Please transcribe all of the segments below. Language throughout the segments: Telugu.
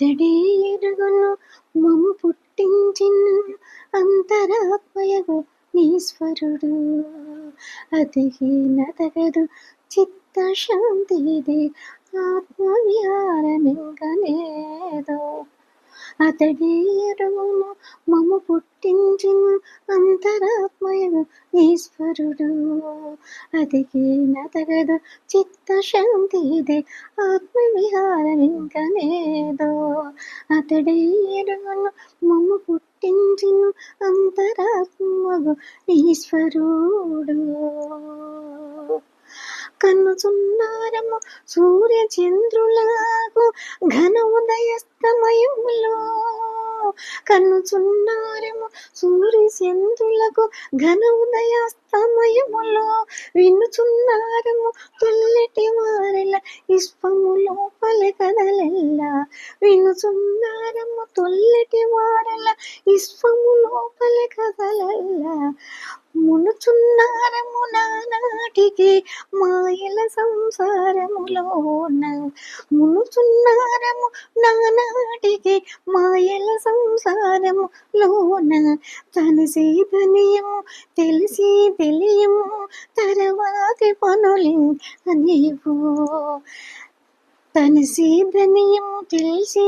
అతడే ఎరుగను మము పుట్టించిన అంతరాత్మయగు ఈశ్వరుడు. అతికి నతగదు చిత్తశాంతి ఇది ఆత్మవిహారమింకనేదో. అతడే ఎరుగను మము పుట్టించిన అంతరాత్మయగు ఈశ్వరుడు. అతికి నతగదు చిత్తశాంతి ఇది ఆత్మవిహారమింకనేదో. అతడే ఎరుగను మము పుట్టించిన అంతరాత్మగు ఈశ్వరుడు. కన్నుచున్నారము సూర్య చంద్రులకు ఘన ఉదయస్తమయములో. కన్నుచున్నారము సూర్య చంద్రులకు ఘన ఉదయాస్తమయములో. వినుచున్నారము తొల్లటి వారెల ఇష్పములో పలకదలెల్లా. వినుచున్నారము తొల్లటి వారెల ఇష్పములో పలకదలెల్లా. మునుచున్నారము నానాటికి మాయల సంసారములోన. మునుచున్నారము నానాటికి మాయల సంసారములోన. తనసి తనియము తెలిసి తెలియము తర్వాతి పనులింకనేవో. తనసి ధనియము తెలిసి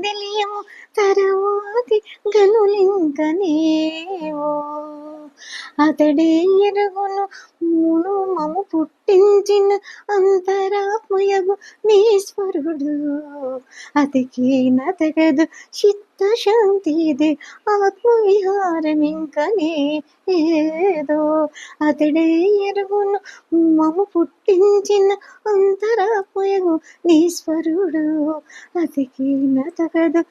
తెలియము తర్వాతి గనులింకనేవో. అతడే ఎరుగును మును మము పుట్టించిన అంతరాత్మయగు నీశ్వరుడు. అతికి నతగదు చిత్తశాంతి ఇది ఆత్మవిహారమింకనేదో. అతడే ఎరుగును మము పుట్టించిన అంతరాత్మయగు నీశ్వరుడు. అతికి నతగదు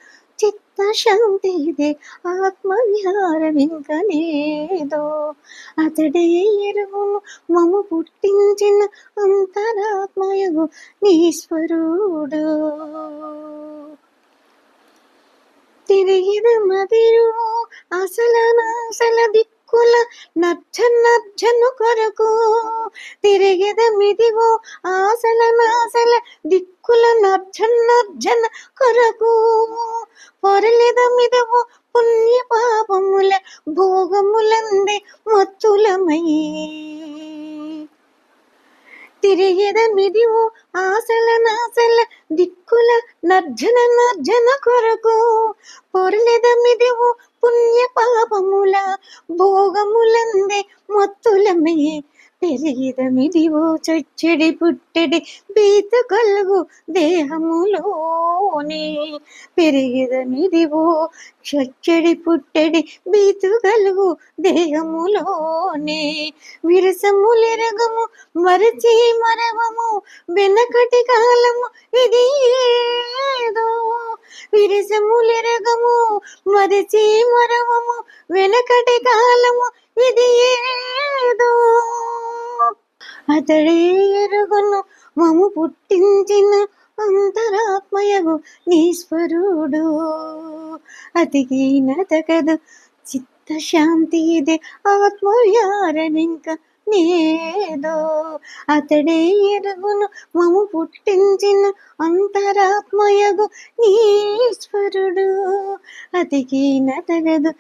చిత్తశాంతి ఇది ఆత్మవిహారమింకనేదో. అతడే ఎరుగును మము పుట్టించిన అంతరాత్మయగు నీశ్వరుడు. తిరిగిన మదియు అసలనాసల దిక్కుల నర్జను కొరకు. తిరిగిద మిదివో ఆసలనాసల దిక్కుల నర్జన కొరకు. పొరలిద మిదవో పుణ్య పాపముల భోగములందే మత్తులమై. తిరిగిద మిదివో ఆసలనాసల దిక్కుల నర్జన కొరకు. పొరలిద మిదివో పుణ్య పాపముల భోగములందే మత్తులమై. పెరిగిదమిదివో చొచ్చడి పుట్టెడి బీత కలుగు దేహములోని. పెరిగిదమిదివో చొచ్చడి పుట్టెడి బీతు కలుగు దేహములోని. విరసములెరగము మరచి మరవము వెనకటి కాలము ఇది ఏదో. విరసములెరగము మరచి మరవము వెనకటి కాలము ఇది ఏదో. అతడే ఎరుగును మము పుట్టించిన అంతరాత్మయగు నీశ్వరుడు. అతికి నతగదు చిత్తశాంతి ఇది ఆత్మవిహారమింకనేదో. అతడే ఎరుగును మము పుట్టించిన అంతరాత్మయగు నీశ్వరుడు. అతికి నతగదు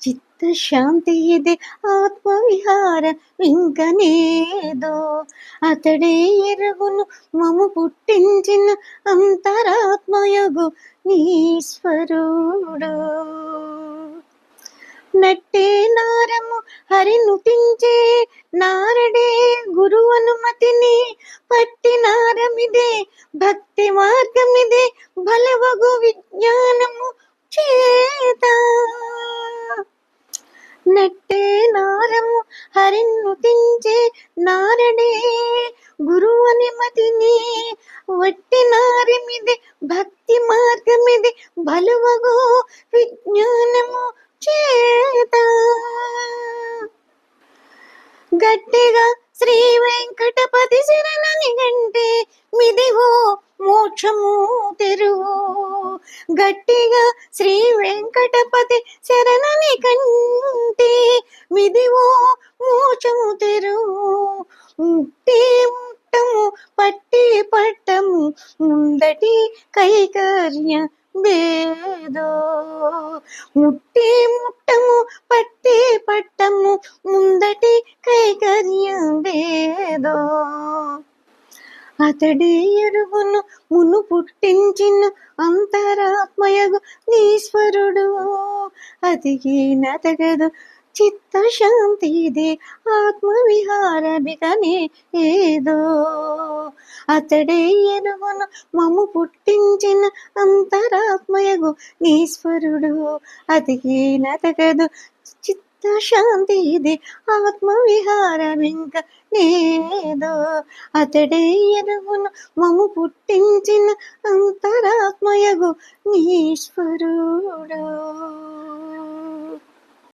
చిత్తశాంతి ఇది ఆత్మవిహారమింకనేదో. అతడే ఎరుగును మము పుట్టించిన అంతరాత్మయగు నీశ్వరుడు. నట్టే నారము హరినుతించే నారడే గురు అనుమతిని. పట్టి నారమిదే భక్తి మార్గమిదే బలవగు విజ్ఞానము చేత. నట్టే నారము హరినుతించే నారడే గురు అనుమతిని. వట్టి నారమిదే భక్తి మార్గమిదే బలవగు విజ్ఞానము చేత. గట్టిగా శ్రీ వెంకటపతి శరణని గంటే మిదివో మోక్షము తెరువు. గట్టిగా శ్రీ వెంకటపతి శరణని కంటే మిదివో మోక్షము తెరువు. ముక్తి ముట్టము పట్టి పట్టము ముందటి కైకర్య వేదో ముట్టి ముట్టము పట్టి పట్టము ముందటి కైకర్యం వేదో అతడే ఎరుగును మును పుట్టించిన అంతరాత్మయగు నీశ్వరుడు అతికి నతగదు చిత్త శాంతిదే ఆత్మవిహారమికనే ఏదో అతడే ఎరుగును మము పుట్టించిన అంతరాత్మయగు నీశ్వరుడు అతికి నతగదు చిత్త శాంతి ఇది ఆత్మవిహారమింక నేదో అతడే ఎరుగును మము పుట్టించిన అంతరాత్మయగు నీశ్వరుడు.